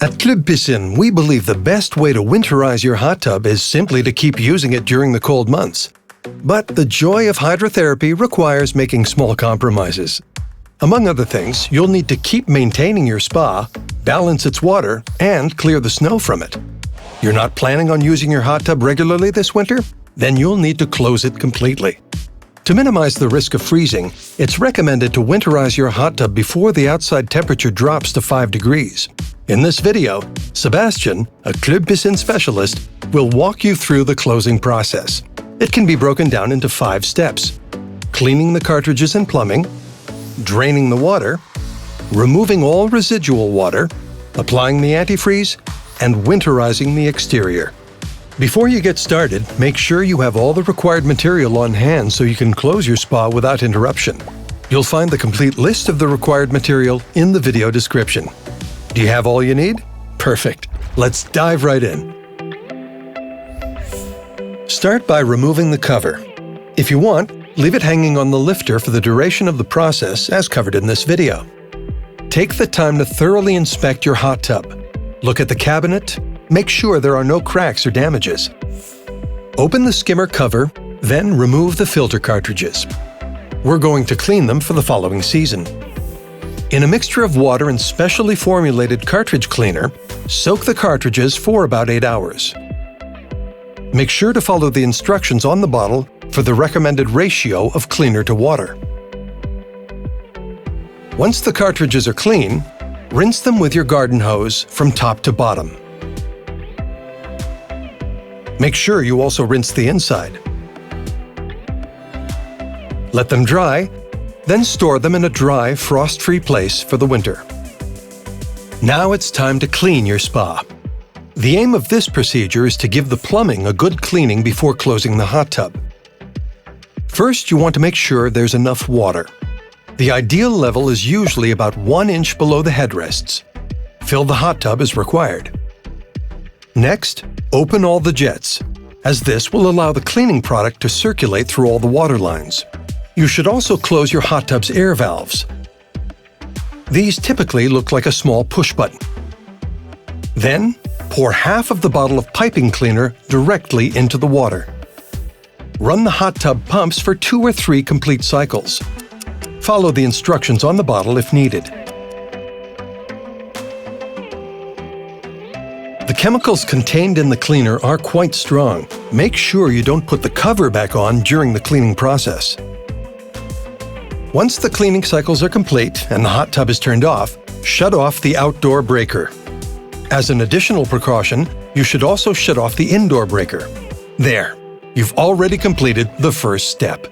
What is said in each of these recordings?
At Club Piscine, we believe the best way to winterize your hot tub is simply to keep using it during the cold months. But the joy of hydrotherapy requires making small compromises. Among other things, you'll need to keep maintaining your spa, balance its water, and clear the snow from it. You're not planning on using your hot tub regularly this winter? Then you'll need to close it completely. To minimize the risk of freezing, it's recommended to winterize your hot tub before the outside temperature drops to 5 degrees. In this video, Sebastian, a Club Piscine specialist, will walk you through the closing process. It can be broken down into 5 steps: cleaning the cartridges and plumbing, draining the water, removing all residual water, applying the antifreeze, and winterizing the exterior. Before you get started, make sure you have all the required material on hand so you can close your spa without interruption. You'll find the complete list of the required material in the video description. Do you have all you need? Perfect. Let's dive right in. Start by removing the cover. If you want, leave it hanging on the lifter for the duration of the process as covered in this video. Take the time to thoroughly inspect your hot tub. Look at the cabinet. Make sure there are no cracks or damages. Open the skimmer cover, then remove the filter cartridges. We're going to clean them for the following season. In a mixture of water and specially formulated cartridge cleaner, soak the cartridges for about 8 hours. Make sure to follow the instructions on the bottle for the recommended ratio of cleaner to water. Once the cartridges are clean, rinse them with your garden hose from top to bottom. Make sure you also rinse the inside. Let them dry, then store them in a dry, frost-free place for the winter. Now it's time to clean your spa. The aim of this procedure is to give the plumbing a good cleaning before closing the hot tub. First, you want to make sure there's enough water. The ideal level is usually about 1 inch below the headrests. Fill the hot tub as required. Next, open all the jets, as this will allow the cleaning product to circulate through all the water lines. You should also close your hot tub's air valves. These typically look like a small push button. Then, pour half of the bottle of piping cleaner directly into the water. Run the hot tub pumps for 2 or 3 complete cycles. Follow the instructions on the bottle if needed. The chemicals contained in the cleaner are quite strong. Make sure you don't put the cover back on during the cleaning process. Once the cleaning cycles are complete and the hot tub is turned off, shut off the outdoor breaker. As an additional precaution, you should also shut off the indoor breaker. There, you've already completed the first step.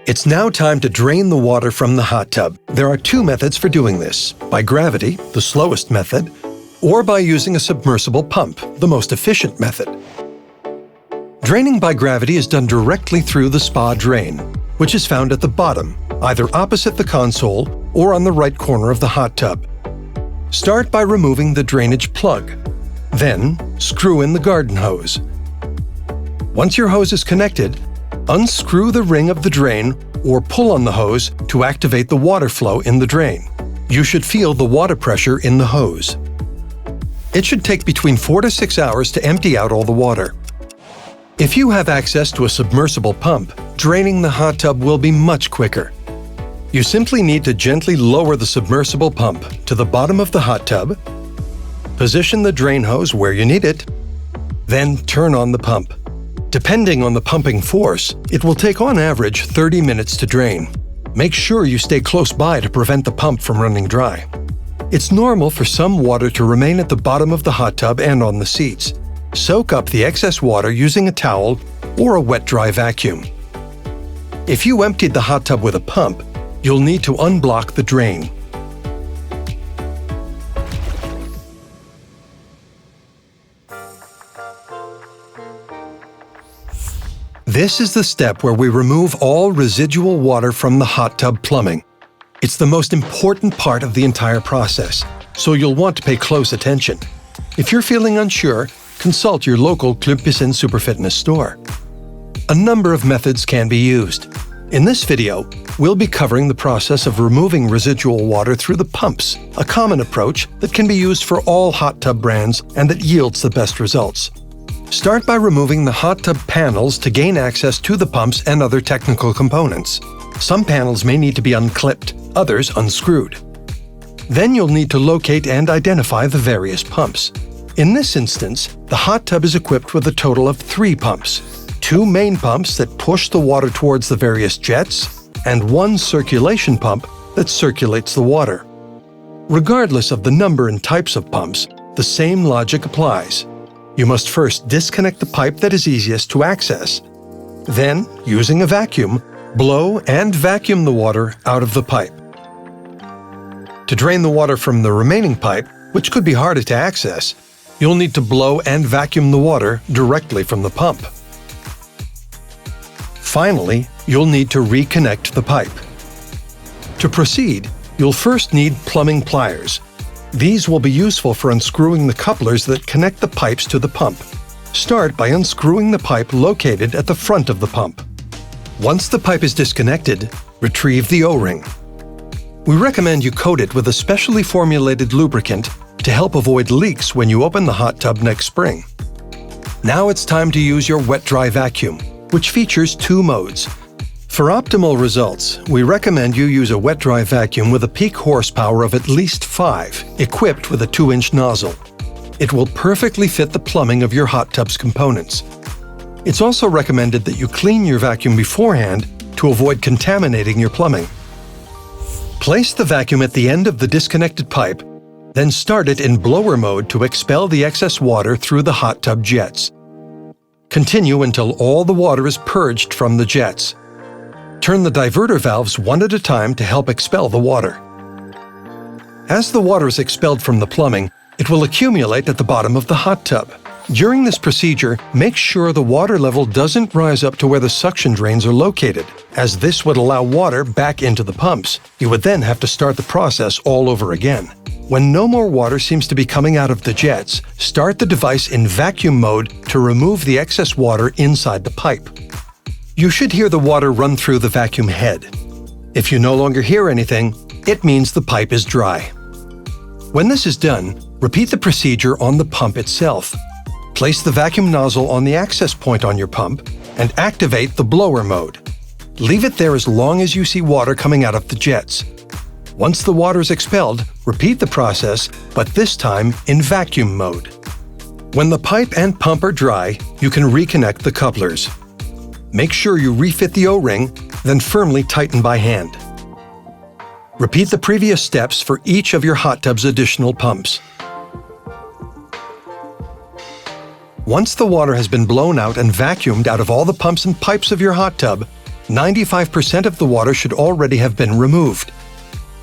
It's now time to drain the water from the hot tub. There are 2 methods for doing this: by gravity, the slowest method, or by using a submersible pump, the most efficient method. Draining by gravity is done directly through the spa drain, which is found at the bottom, either opposite the console or on the right corner of the hot tub. Start by removing the drainage plug. Then, screw in the garden hose. Once your hose is connected, unscrew the ring of the drain or pull on the hose to activate the water flow in the drain. You should feel the water pressure in the hose. It should take between 4 to 6 hours to empty out all the water. If you have access to a submersible pump, draining the hot tub will be much quicker. You simply need to gently lower the submersible pump to the bottom of the hot tub, position the drain hose where you need it, then turn on the pump. Depending on the pumping force, it will take on average 30 minutes to drain. Make sure you stay close by to prevent the pump from running dry. It's normal for some water to remain at the bottom of the hot tub and on the seats. Soak up the excess water using a towel or a wet-dry vacuum. If you emptied the hot tub with a pump, you'll need to unblock the drain. This is the step where we remove all residual water from the hot tub plumbing. It's the most important part of the entire process, so you'll want to pay close attention. If you're feeling unsure, consult your local Club Piscine Super Fitness store. A number of methods can be used. In this video, we'll be covering the process of removing residual water through the pumps, a common approach that can be used for all hot tub brands and that yields the best results. Start by removing the hot tub panels to gain access to the pumps and other technical components. Some panels may need to be unclipped, others unscrewed. Then you'll need to locate and identify the various pumps. In this instance, the hot tub is equipped with a total of 3 pumps. 2 main pumps that push the water towards the various jets, and 1 circulation pump that circulates the water. Regardless of the number and types of pumps, the same logic applies. You must first disconnect the pipe that is easiest to access. Then, using a vacuum, blow and vacuum the water out of the pipe. To drain the water from the remaining pipe, which could be harder to access, you'll need to blow and vacuum the water directly from the pump. Finally, you'll need to reconnect the pipe. To proceed, you'll first need plumbing pliers. These will be useful for unscrewing the couplers that connect the pipes to the pump. Start by unscrewing the pipe located at the front of the pump. Once the pipe is disconnected, retrieve the O-ring. We recommend you coat it with a specially formulated lubricant to help avoid leaks when you open the hot tub next spring. Now it's time to use your wet-dry vacuum, which features 2 modes. For optimal results, we recommend you use a wet-dry vacuum with a peak horsepower of at least 5, equipped with a 2-inch nozzle. It will perfectly fit the plumbing of your hot tub's components. It's also recommended that you clean your vacuum beforehand to avoid contaminating your plumbing. Place the vacuum at the end of the disconnected pipe, then start it in blower mode to expel the excess water through the hot tub jets. Continue until all the water is purged from the jets. Turn the diverter valves one at a time to help expel the water. As the water is expelled from the plumbing, it will accumulate at the bottom of the hot tub. During this procedure, make sure the water level doesn't rise up to where the suction drains are located, as this would allow water back into the pumps. You would then have to start the process all over again. When no more water seems to be coming out of the jets, start the device in vacuum mode to remove the excess water inside the pipe. You should hear the water run through the vacuum head. If you no longer hear anything, it means the pipe is dry. When this is done, repeat the procedure on the pump itself. Place the vacuum nozzle on the access point on your pump and activate the blower mode. Leave it there as long as you see water coming out of the jets. Once the water is expelled, repeat the process, but this time in vacuum mode. When the pipe and pump are dry, you can reconnect the couplers. Make sure you refit the O-ring, then firmly tighten by hand. Repeat the previous steps for each of your hot tub's additional pumps. Once the water has been blown out and vacuumed out of all the pumps and pipes of your hot tub, 95% of the water should already have been removed.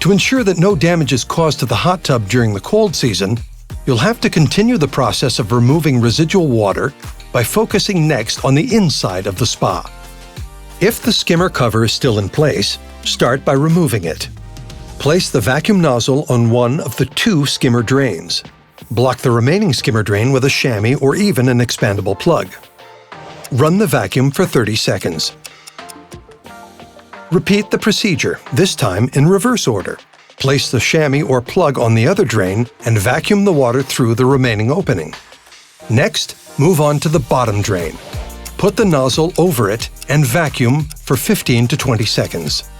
To ensure that no damage is caused to the hot tub during the cold season, you'll have to continue the process of removing residual water by focusing next on the inside of the spa. If the skimmer cover is still in place, start by removing it. Place the vacuum nozzle on one of the 2 skimmer drains. Block the remaining skimmer drain with a chamois or even an expandable plug. Run the vacuum for 30 seconds. Repeat the procedure, this time in reverse order. Place the chamois or plug on the other drain and vacuum the water through the remaining opening. Next, move on to the bottom drain. Put the nozzle over it and vacuum for 15 to 20 seconds.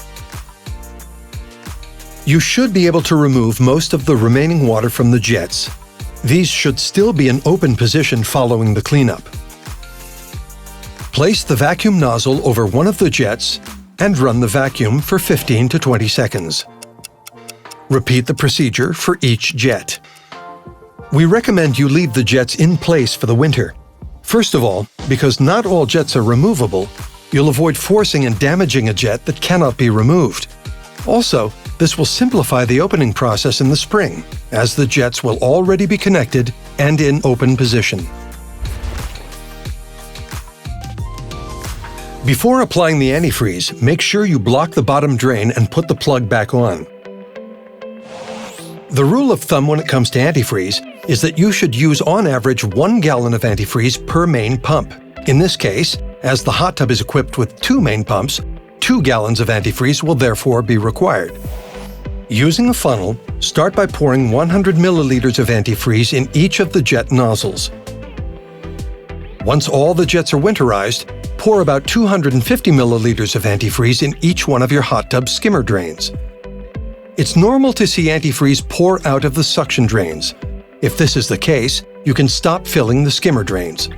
You should be able to remove most of the remaining water from the jets. These should still be in open position following the cleanup. Place the vacuum nozzle over one of the jets and run the vacuum for 15 to 20 seconds. Repeat the procedure for each jet. We recommend you leave the jets in place for the winter. First of all, because not all jets are removable, you'll avoid forcing and damaging a jet that cannot be removed. Also, this will simplify the opening process in the spring, as the jets will already be connected and in open position. Before applying the antifreeze, make sure you block the bottom drain and put the plug back on. The rule of thumb when it comes to antifreeze is that you should use on average 1 gallon of antifreeze per main pump. In this case, as the hot tub is equipped with 2 main pumps, 2 gallons of antifreeze will therefore be required. Using a funnel, start by pouring 100 milliliters of antifreeze in each of the jet nozzles. Once all the jets are winterized, pour about 250 milliliters of antifreeze in each one of your hot tub skimmer drains. It's normal to see antifreeze pour out of the suction drains. If this is the case, you can stop filling the skimmer drains.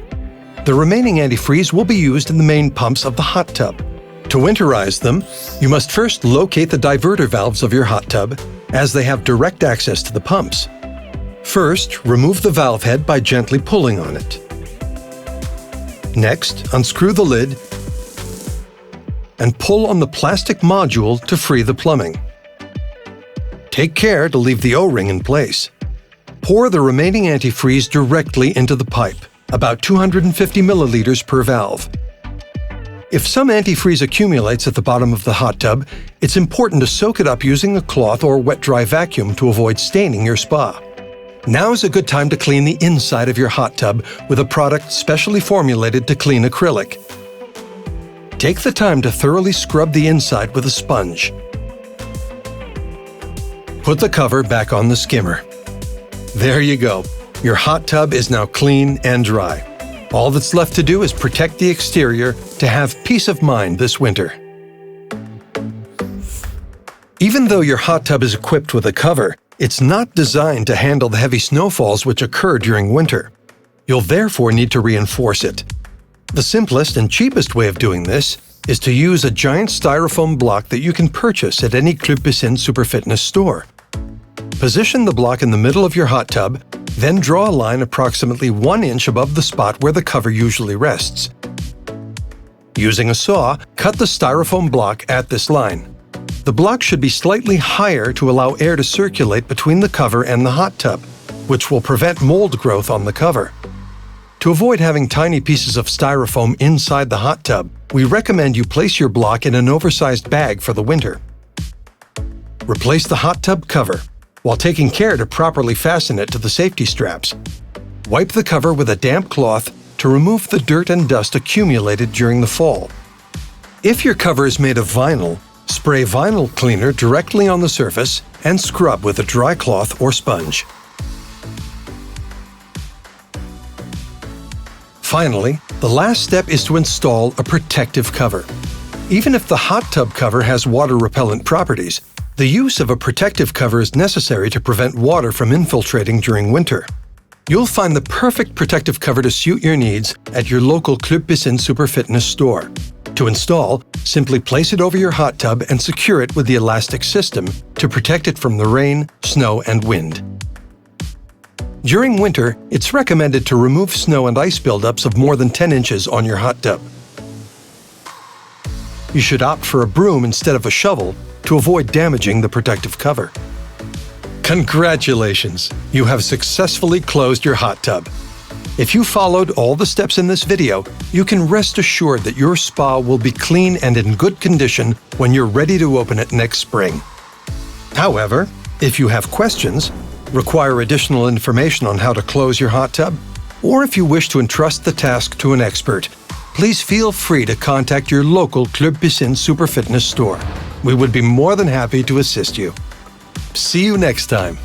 The remaining antifreeze will be used in the main pumps of the hot tub. To winterize them, you must first locate the diverter valves of your hot tub, as they have direct access to the pumps. First, remove the valve head by gently pulling on it. Next, unscrew the lid and pull on the plastic module to free the plumbing. Take care to leave the O-ring in place. Pour the remaining antifreeze directly into the pipe, about 250 milliliters per valve. If some antifreeze accumulates at the bottom of the hot tub, it's important to soak it up using a cloth or wet-dry vacuum to avoid staining your spa. Now is a good time to clean the inside of your hot tub with a product specially formulated to clean acrylic. Take the time to thoroughly scrub the inside with a sponge. Put the cover back on the skimmer. There you go. Your hot tub is now clean and dry. All that's left to do is protect the exterior to have peace of mind this winter. Even though your hot tub is equipped with a cover, it's not designed to handle the heavy snowfalls which occur during winter. You'll therefore need to reinforce it. The simplest and cheapest way of doing this is to use a giant styrofoam block that you can purchase at any Club Piscine Superfitness store. Position the block in the middle of your hot tub, then draw a line approximately 1 inch above the spot where the cover usually rests. Using a saw, cut the styrofoam block at this line. The block should be slightly higher to allow air to circulate between the cover and the hot tub, which will prevent mold growth on the cover. To avoid having tiny pieces of styrofoam inside the hot tub, we recommend you place your block in an oversized bag for the winter. Replace the hot tub cover, while taking care to properly fasten it to the safety straps. Wipe the cover with a damp cloth to remove the dirt and dust accumulated during the fall. If your cover is made of vinyl, spray vinyl cleaner directly on the surface and scrub with a dry cloth or sponge. Finally, the last step is to install a protective cover. Even if the hot tub cover has water-repellent properties, the use of a protective cover is necessary to prevent water from infiltrating during winter. You'll find the perfect protective cover to suit your needs at your local Club Piscine Superfitness store. To install, simply place it over your hot tub and secure it with the elastic system to protect it from the rain, snow, and wind. During winter, it's recommended to remove snow and ice buildups of more than 10 inches on your hot tub. You should opt for a broom instead of a shovel to avoid damaging the protective cover. Congratulations! You have successfully closed your hot tub. If you followed all the steps in this video, you can rest assured that your spa will be clean and in good condition when you're ready to open it next spring. However, if you have questions, require additional information on how to close your hot tub, or if you wish to entrust the task to an expert, please feel free to contact your local Club Piscine Superfitness store. We would be more than happy to assist you. See you next time.